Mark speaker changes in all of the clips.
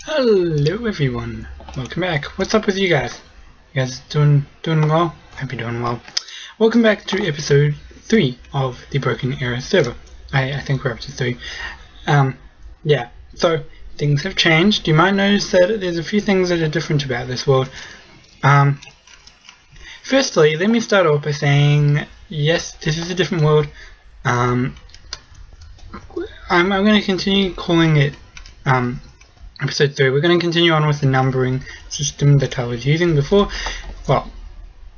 Speaker 1: Hello everyone, welcome back. What's up with you guys? You guys doing well? Hope you're doing well. Welcome back to episode 3 of the Broken Era server. I think we're up to 3. Yeah, so things have changed. You might notice that there's a few things that are different about this world. Firstly, let me start off by saying, yes, this is a different world. I'm going to continue calling it episode 3. We're going to continue on with the numbering system that I was using before. Well,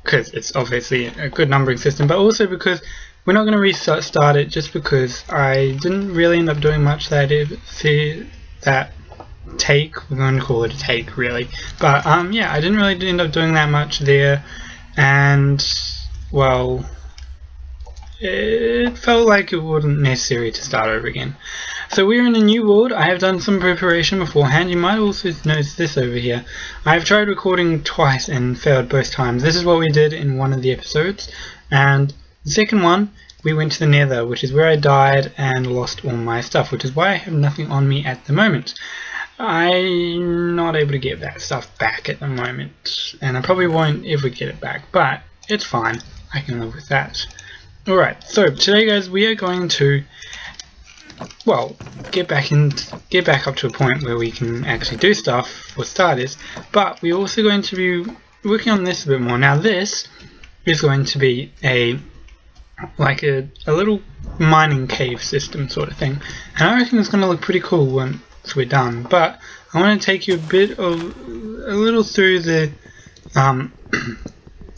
Speaker 1: because it's obviously a good numbering system, but also because we're not going to restart it just because I didn't really end up doing much that take. We're going to call it a take, really. But yeah, I didn't really end up doing that much there, and well, it felt like it wasn't necessary to start over again. So we're in a new world. I have done some preparation beforehand. You might also notice this over here. I have tried recording twice and failed both times. This is what we did in one of the episodes, and the second one we went to the Nether, which is where I died and lost all my stuff, which is why I have nothing on me at the moment. I'm not able to get that stuff back at the moment, and I probably won't ever get it back, but it's fine. I can live with that. Alright, so today guys, we are going to, well, get back up to a point where we can actually do stuff for starters, but we're also going to be working on this a bit more. Now this is going to be a little mining cave system sort of thing, and I reckon it's going to look pretty cool once we're done. But I want to take you a little through the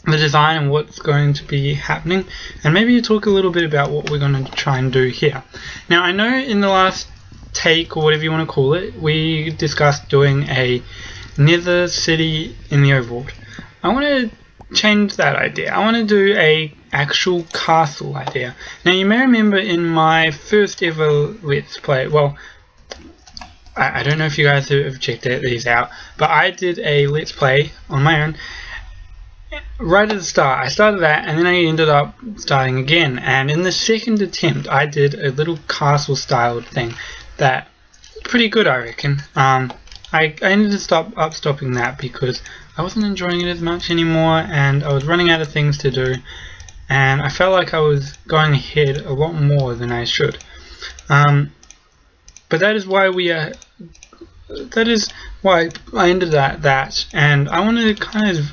Speaker 1: design and what's going to be happening, and maybe talk a little bit about what we're going to try and do here. Now I know in the last take, or whatever you want to call it, we discussed doing a nether city in the overworld. I want to change that idea. I want to do a actual castle idea. Now you may remember in my first ever Let's Play, well, I don't know if you guys have checked these out, but I did a Let's Play on my own. Right at the start, I started that, and then I ended up starting again, and in the second attempt I did a little castle styled thing that pretty good, I reckon. I ended up stopping that because I wasn't enjoying it as much anymore, and I was running out of things to do, and I felt like I was going ahead a lot more than I should. But that is why I ended that, and I want to kind of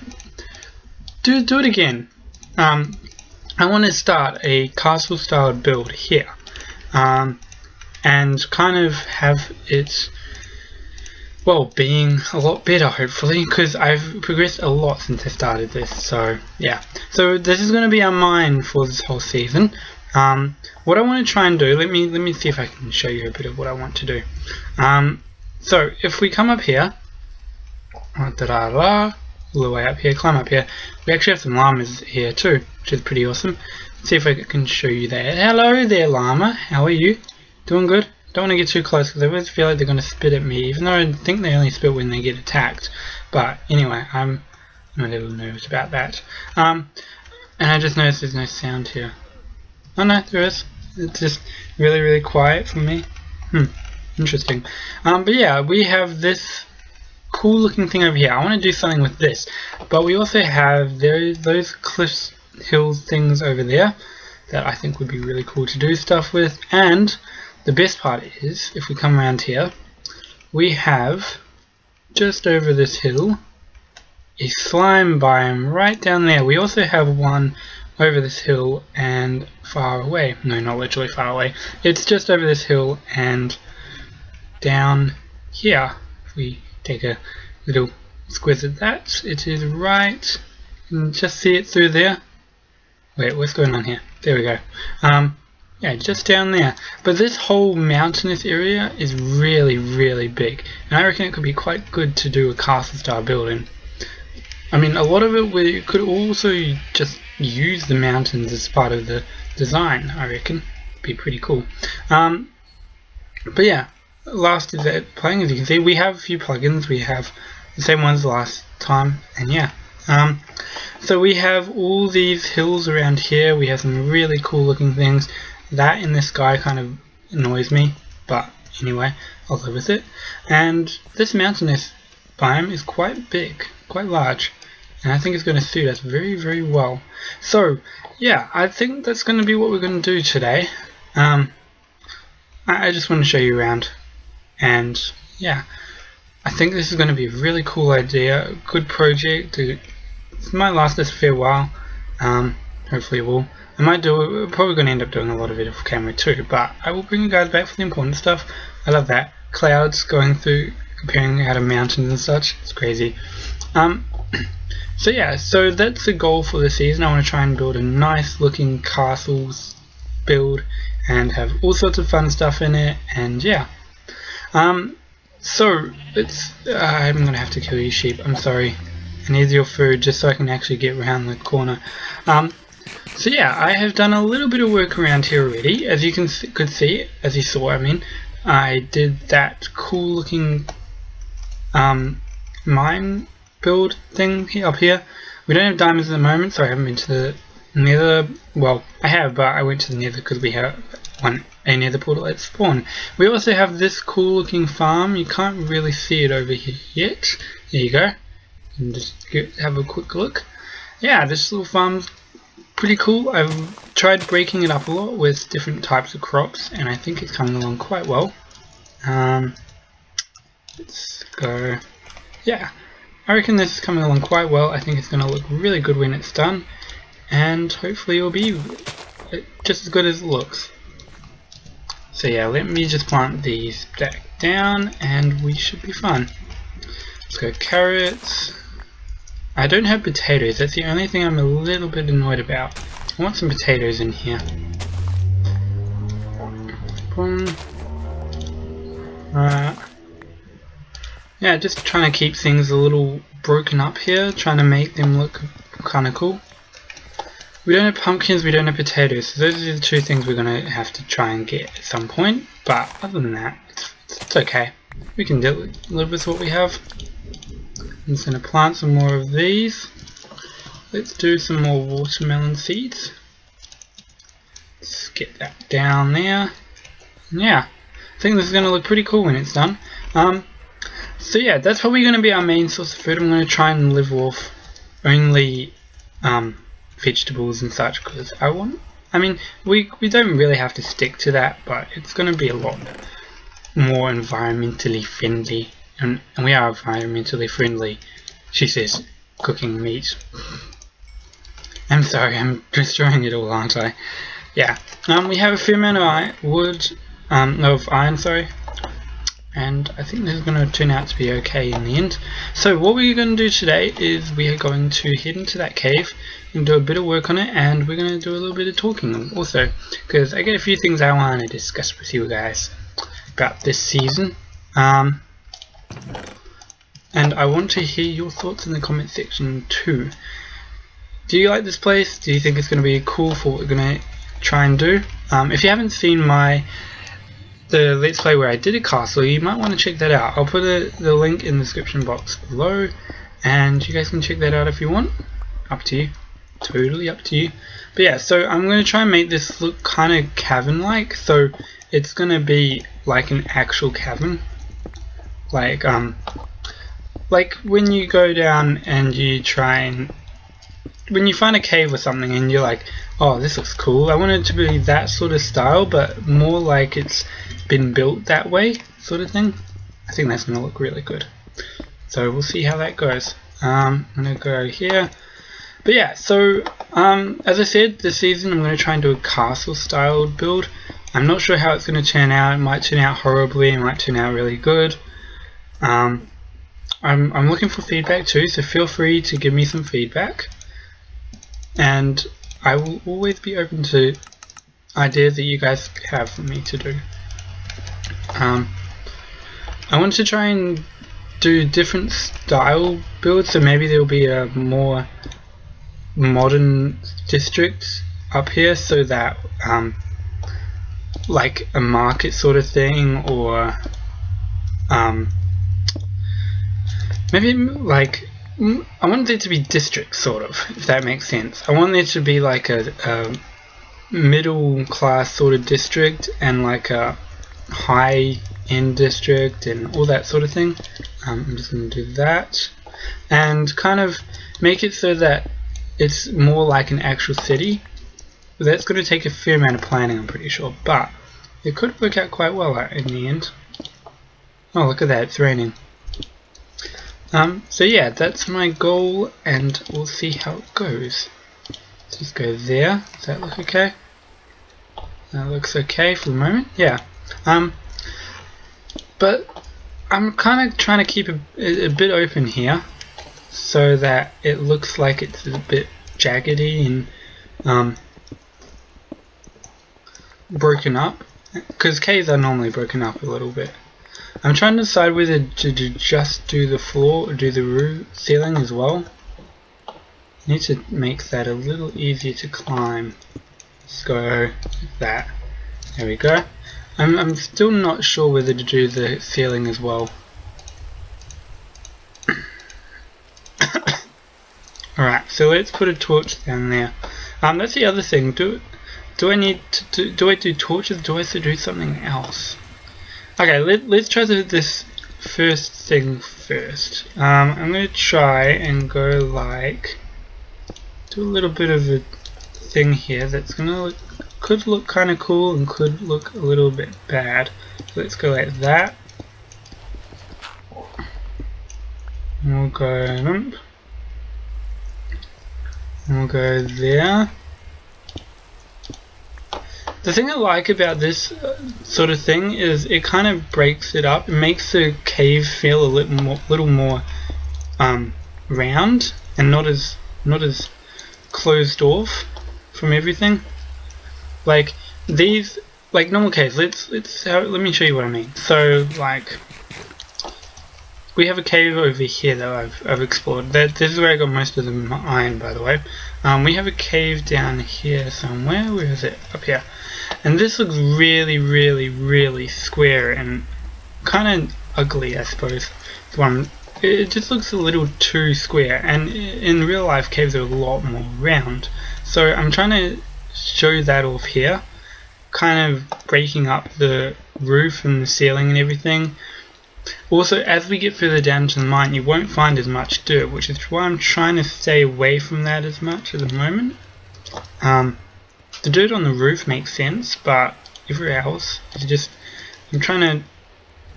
Speaker 1: do it again. I want to start a castle styled build here, and kind of have it, well, being a lot better hopefully, because I've progressed a lot since I started this. So yeah, so this is going to be our mine for this whole season. What I want to try and do, let me see if I can show you a bit of what I want to do. So if we come up here, all the way up here, climb up here, we actually have some llamas here too, which is pretty awesome. Let's see if I can show you that. Hello there, llama, how are you? Doing good? Don't want to get too close because I always feel like they're going to spit at me, even though I think they only spit when they get attacked. But anyway, I'm a little nervous about that. And I just noticed there's no sound here. Oh no, there is. It's just really quiet for me. Interesting. But yeah, we have this cool looking thing over here. I want to do something with this, but we also have those cliffs, hills things over there that I think would be really cool to do stuff with. And the best part is, if we come around here, we have just over this hill a slime biome right down there. We also have one over this hill and far away. No, not literally far away. It's just over this hill and down here. If we take a little squiz at that, it is right, you can just see it through there. Wait, what's going on here? There we go. Yeah, just down there. But this whole mountainous area is really big, and I reckon it could be quite good to do a castle style building. I mean, a lot of it we could also just use the mountains as part of the design, I reckon. Be pretty cool. But yeah, last is that playing. As you can see, we have a few plugins. We have the same ones last time, and yeah. So we have all these hills around here. We have some really cool looking things. That in the sky kind of annoys me, but anyway, I'll live with it. And this mountainous biome is quite big, quite large, and I think it's going to suit us very, very well. So yeah, I think that's going to be what we're going to do today. I just want to show you around, and yeah, I think this is going to be a really cool idea, a good project. It might last us a fair while. Hopefully it will. I might do it. We're probably going to end up doing a lot of it off camera too, but I will bring you guys back for the important stuff. I love that. Clouds going through, appearing out of mountains and such. It's crazy. So yeah, so that's the goal for the season. I want to try and build a nice looking castles build and have all sorts of fun stuff in it, and yeah. So it's I'm gonna have to kill you, sheep. I'm sorry. I need your food just so I can actually get around the corner. So yeah, I have done a little bit of work around here already, as you could see, as you saw. I mean, I did that cool looking mine build thing up here. We don't have diamonds at the moment, so I haven't been to the nether. Well, I have, but I went to the nether because we have a nether portal at spawn. We also have this cool looking farm. You can't really see it over here yet. There you go. And just have a quick look. Yeah, this little farm's pretty cool. I've tried breaking it up a lot with different types of crops, and I think it's coming along quite well. Let's go. Yeah, I reckon this is coming along quite well. I think it's going to look really good when it's done, and hopefully it'll be just as good as it looks. So yeah, let me just plant these back down and we should be fine. Let's go carrots. I don't have potatoes, that's the only thing I'm a little bit annoyed about. I want some potatoes in here. Boom. Yeah, just trying to keep things a little broken up here, trying to make them look kind of cool. We don't have pumpkins, we don't have potatoes, so those are the two things we're going to have to try and get at some point, but other than that, it's okay. We can deal with a little bit of what we have. I'm just going to plant some more of these. Let's do some more watermelon seeds. Let's get that down there. Yeah, I think this is going to look pretty cool when it's done. So yeah, that's probably going to be our main source of food. I'm going to try and live off only vegetables and such, because I mean, we don't really have to stick to that, but it's going to be a lot more environmentally friendly, and we are environmentally friendly. She says, cooking meat. I'm sorry, I'm destroying it all, aren't I? Yeah, we have a fair amount of iron, sorry, and I think this is going to turn out to be okay in the end. So what we're going to do today is we are going to head into that cave and do a bit of work on it, and we're going to do a little bit of talking also, because I get a few things I want to discuss with you guys about this season, and I want to hear your thoughts in the comment section too. Do you like this place? Do you think it's going to be cool for what we're going to try and do? If you haven't seen the Let's Play where I did a castle, you might want to check that out. I'll put the link in the description box below, and you guys can check that out if you want. Up to you. Totally up to you. But yeah, so I'm going to try and make this look kind of cavern-like, so it's going to be like an actual cavern. Like when you go down and you try and when you find a cave or something and you're like, oh, this looks cool, I want it to be that sort of style, but more like it's been built that way sort of thing. I think that's going to look really good. So we'll see how that goes. I'm going to go here. But yeah, so as I said, this season I'm going to try and do a castle style build. I'm not sure how it's going to turn out. It might turn out horribly, it might turn out really good. I'm looking for feedback too, so feel free to give me some feedback. And I will always be open to ideas that you guys have for me to do. I want to try and do different style builds, so maybe there will be a more modern district up here, so that like a market sort of thing, or maybe like I want there to be districts, sort of, if that makes sense. I want there to be like a middle class sort of district and like a high end district and all that sort of thing. I'm just going to do that and kind of make it so that it's more like an actual city. That's going to take a fair amount of planning, I'm pretty sure, but it could work out quite well in the end. Oh, look at that, it's raining. So yeah, that's my goal, and we'll see how it goes. Let's just go there. Does that look okay? That looks okay for the moment, yeah. But I'm kind of trying to keep a bit open here, so that it looks like it's a bit jaggedy and broken up, because caves are normally broken up a little bit. I'm trying to decide whether to just do the floor or do the roof ceiling as well. I need to make that a little easier to climb. Let's go like that. There we go. I'm still not sure whether to do the ceiling as well. Alright, so let's put a torch down there. That's the other thing. Do I need to do I do torches? Do I have to do something else? Okay, let's try this first thing first. I'm going to try and go like, do a little bit of a thing here that's going to could look kind of cool and could look a little bit bad. So let's go like that. And we'll go there. The thing I like about this sort of thing is it kind of breaks it up. It makes the cave feel a little more round and not as closed off from everything. Like these, like normal caves. Let me show you what I mean. So like we have a cave over here that I've explored. This is where I got most of the iron, by the way. We have a cave down here somewhere. Where is it? Up here. And this looks really square and kind of ugly, I suppose. It just looks a little too square, and in real life caves are a lot more round. So I'm trying to show that off here, kind of breaking up the roof and the ceiling and everything. Also, as we get further down to the mine, you won't find as much dirt, which is why I'm trying to stay away from that as much at the moment. The dirt on the roof makes sense, but everywhere else, I'm trying to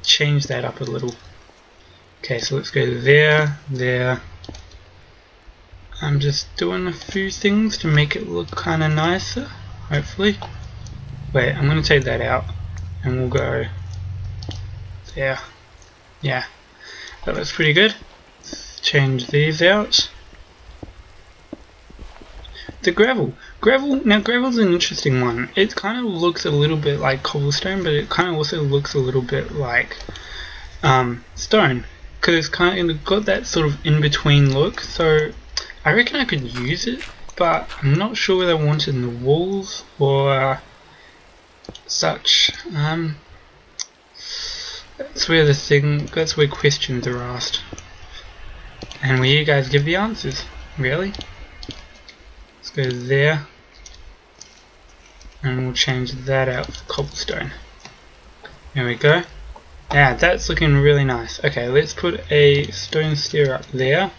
Speaker 1: change that up a little. Okay, so let's go there. I'm just doing a few things to make it look kind of nicer, hopefully. Wait, I'm going to take that out, and we'll go there. Yeah, that looks pretty good. Let's change these out. The gravel. Now gravel's an interesting one. It kind of looks a little bit like cobblestone, but it kind of also looks a little bit like stone, because it's kind of got that sort of in-between look. So I reckon I could use it, but I'm not sure whether I want it in the walls or such. That's where questions are asked, and where you guys give the answers. Really? Let's go there, and we'll change that out for cobblestone. There we go. Yeah, that's looking really nice. Okay, let's put a stone stair up there.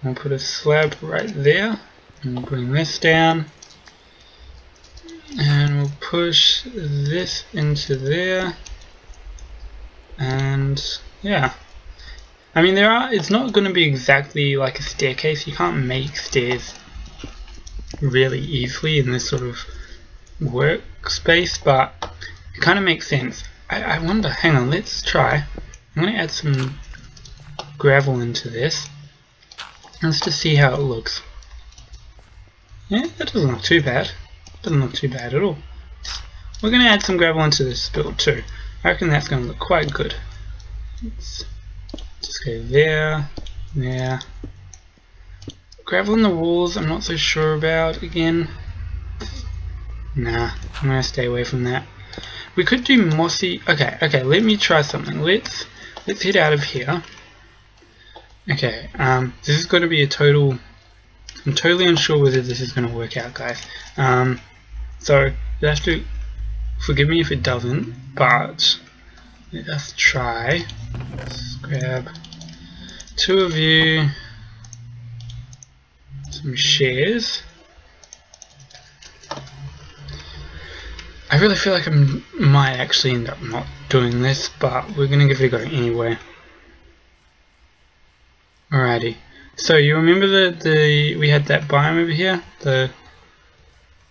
Speaker 1: We'll put a slab right there, and we'll bring this down, and we'll push this into there. And yeah, I mean it's not going to be exactly like a staircase. You can't make stairs really easily in this sort of workspace, but it kind of makes sense. I wonder, hang on, let's try. I'm going to add some gravel into this. Let's just see how it looks. Yeah, that doesn't look too bad. Doesn't look too bad at all. We're going to add some gravel into this build too. I reckon that's going to look quite good. Let's just go there. Gravel in the walls, I'm not so sure about again. Nah, I'm going to stay away from that. We could do mossy. Okay, let me try something. Let's head out of here. Okay, this is going to be a total. I'm totally unsure whether this is going to work out, guys. So you have to forgive me if it doesn't, but let us try. Let's grab 2 of you, some shares. I really feel like I might actually end up not doing this, but we're gonna give it a go anyway. Alrighty, so you remember we had that biome over here, the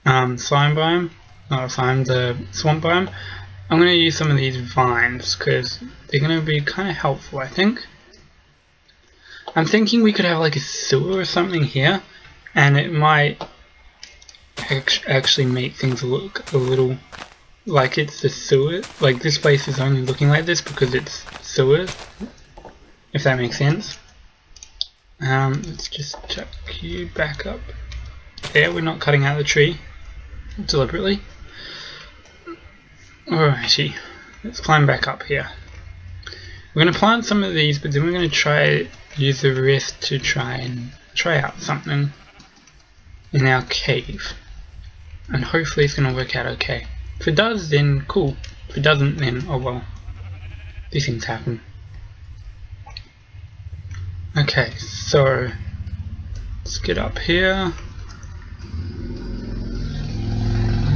Speaker 1: slime biome, not slime, the swamp biome. I'm gonna use some of these vines because they're gonna be kind of helpful, I think. I'm thinking we could have like a sewer or something here, and it might actually make things look a little like it's the sewer. Like this place is only looking like this because it's sewer, if that makes sense. Let's just chuck you back up there. We're not cutting out the tree deliberately. Alrighty, let's climb back up here. We're going to plant some of these, but then we're going to use the rest to try out something in our cave. And hopefully it's going to work out okay. If it does, then cool. If it doesn't, then oh well. These things happen. Okay, so let's get up here.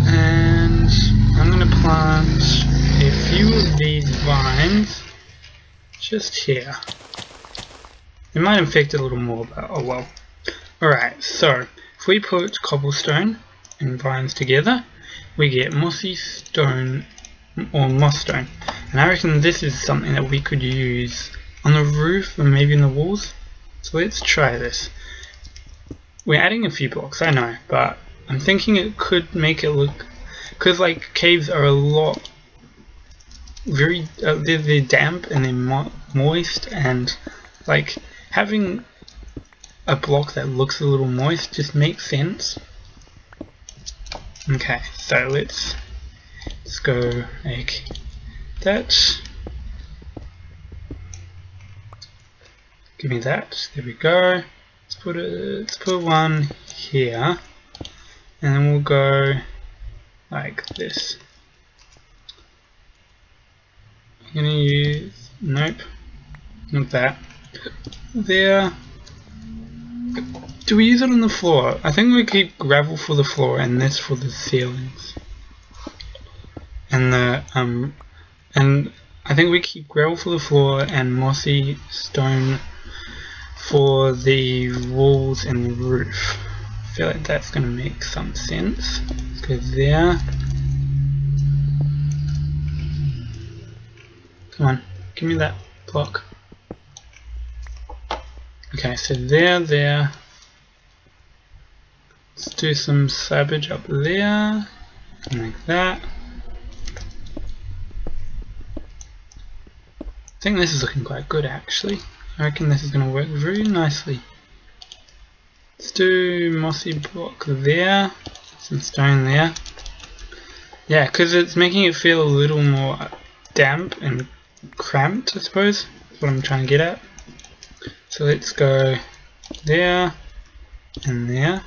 Speaker 1: And I'm going to plant a few of these vines just here. It might infect a little more, but oh well. Alright, so if we put cobblestone and vines together, we get mossy stone or moss stone. And I reckon this is something that we could use on the roof or maybe in the walls. So let's try this. We're adding a few blocks, I know, but I'm thinking it could make it look, because like caves are a lot they're damp and they're moist, and like having a block that looks a little moist just makes sense. Okay, so let's go like that. Give me that. There we go. Let's put one here, and then we'll go like this. I'm gonna use, nope, not that. There. Do we use it on the floor? I think we keep gravel for the floor and this for the ceilings. And and I think we keep gravel for the floor and mossy stone for the walls and the roof. I feel like that's gonna make some sense. Let's go there. Come on, give me that block. Okay, so there. Let's do some savage up there, like that. I think this is looking quite good actually. I reckon this is going to work very nicely. Let's do mossy block there, some stone there. Yeah, because it's making it feel a little more damp and cramped, I suppose. That's what I'm trying to get at. So let's go there and there.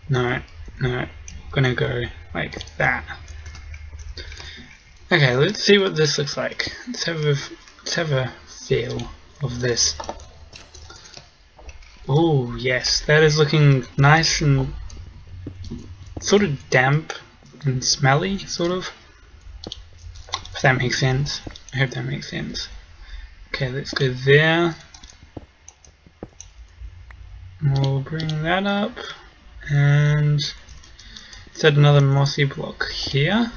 Speaker 1: No, I'm gonna go like that. Okay, let's see what this looks like. Let's have a feel of this. Oh yes, that is looking nice and sort of damp and smelly, sort of. If that makes sense. I hope that makes sense. Okay, let's go there. We'll bring that up, and let's add another mossy block here.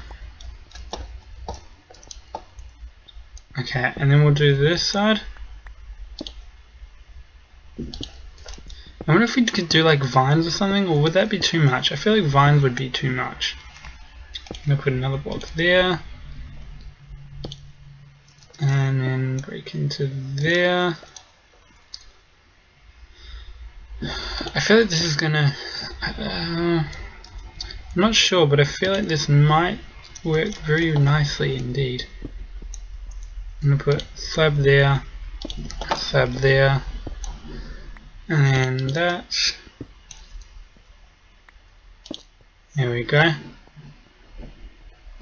Speaker 1: Okay, and then we'll do this side. I wonder if we could do like vines or something, or would that be too much? I feel like vines would be too much. I'm gonna put another block there, and then break into there. I feel like this is gonna, I'm not sure, but I feel like this might work very nicely indeed. I'm gonna put slab there, and then that. There we go.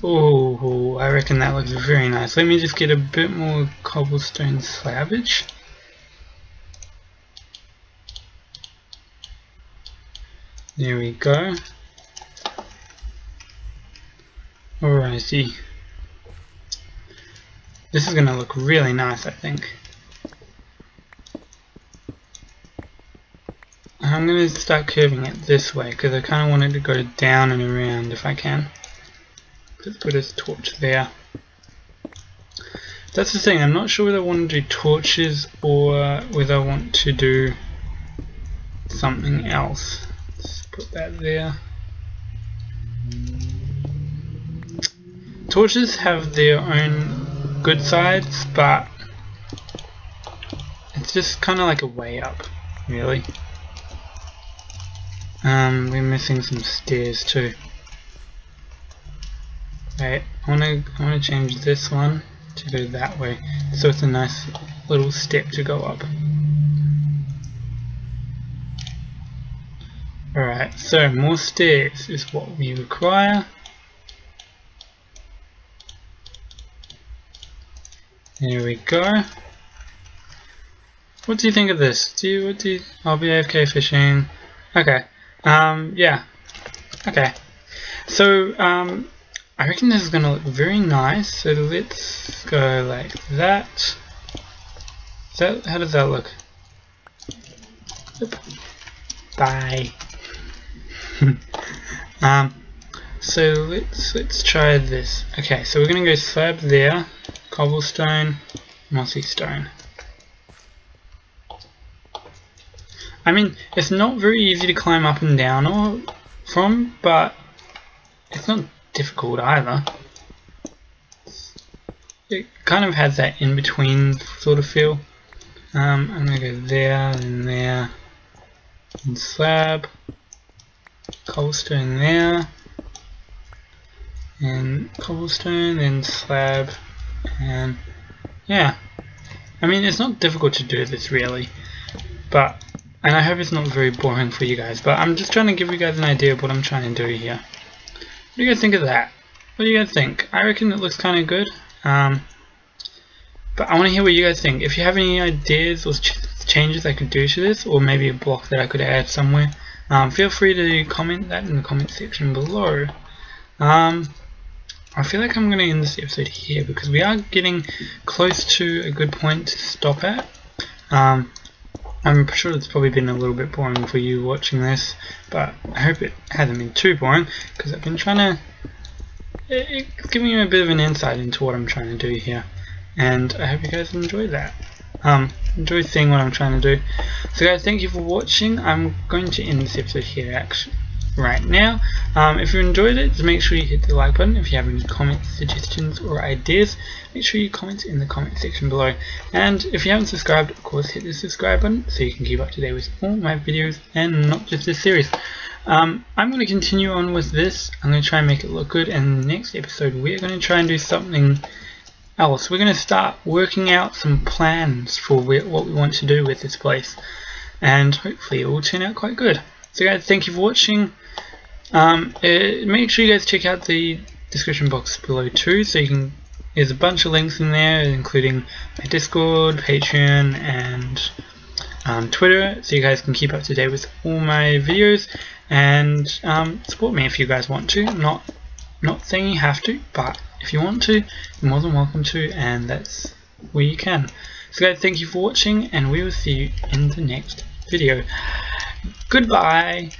Speaker 1: Oh, I reckon that looks very nice. Let me just get a bit more cobblestone slabbage. There we go. Alrighty. This is going to look really nice, I think. I'm going to start curving it this way because I kind of want it to go down and around if I can. Let's put a torch there. That's the thing, I'm not sure whether I want to do torches or whether I want to do something else. Let's put that there. Torches have their own good sides, but it's just kind of like a way up, really. We're missing some stairs too. Right, I wanna change this one to go that way, so it's a nice little step to go up. Alright, so more stairs is what we require. There we go. What do you think of this? I'll be AFK fishing. Okay. Yeah. Okay. So, I reckon this is gonna look very nice. So let's go like that. How does that look? Yep. Bye. So let's try this. Okay, so we're gonna go slab there, cobblestone, mossy stone. I mean, it's not very easy to climb up and down from, but it's not difficult either. It kind of has that in-between sort of feel. I'm gonna go there and there, and slab, cobblestone there, and cobblestone, then slab, and yeah. I mean, it's not difficult to do this really, and I hope it's not very boring for you guys, but I'm just trying to give you guys an idea of what I'm trying to do here. What do you guys think of that? What do you guys think? I reckon it looks kind of good, but I want to hear what you guys think. If you have any ideas or changes I could do to this, or maybe a block that I could add somewhere, feel free to comment that in the comment section below. I feel like I'm going to end this episode here because we are getting close to a good point to stop at. I'm sure it's probably been a little bit boring for you watching this, but I hope it hasn't been too boring because I've been trying to... It's giving you a bit of an insight into what I'm trying to do here, and I hope you guys enjoy that. Enjoy seeing what I'm trying to do. So guys, thank you for watching. I'm going to end this episode here actually right now. If you enjoyed it, just make sure you hit the like button. If you have any comments, suggestions or ideas, make sure you comment in the comment section below. And if you haven't subscribed, of course hit the subscribe button so you can keep up to date with all my videos and not just this series. I'm going to continue on with this. I'm going to try and make it look good, and in the next episode we're going to try and do something else. We're going to start working out some plans for what we want to do with this place, and hopefully it will turn out quite good. So guys, thank you for watching. Make sure you guys check out the description box below too, so you can, there's a bunch of links in there including my Discord, Patreon and Twitter, so you guys can keep up to date with all my videos and support me if you guys want to. Not saying you have to, but if you want to, you're more than welcome to, and that's where you can. So guys, thank you for watching, and we will see you in the next video. Goodbye.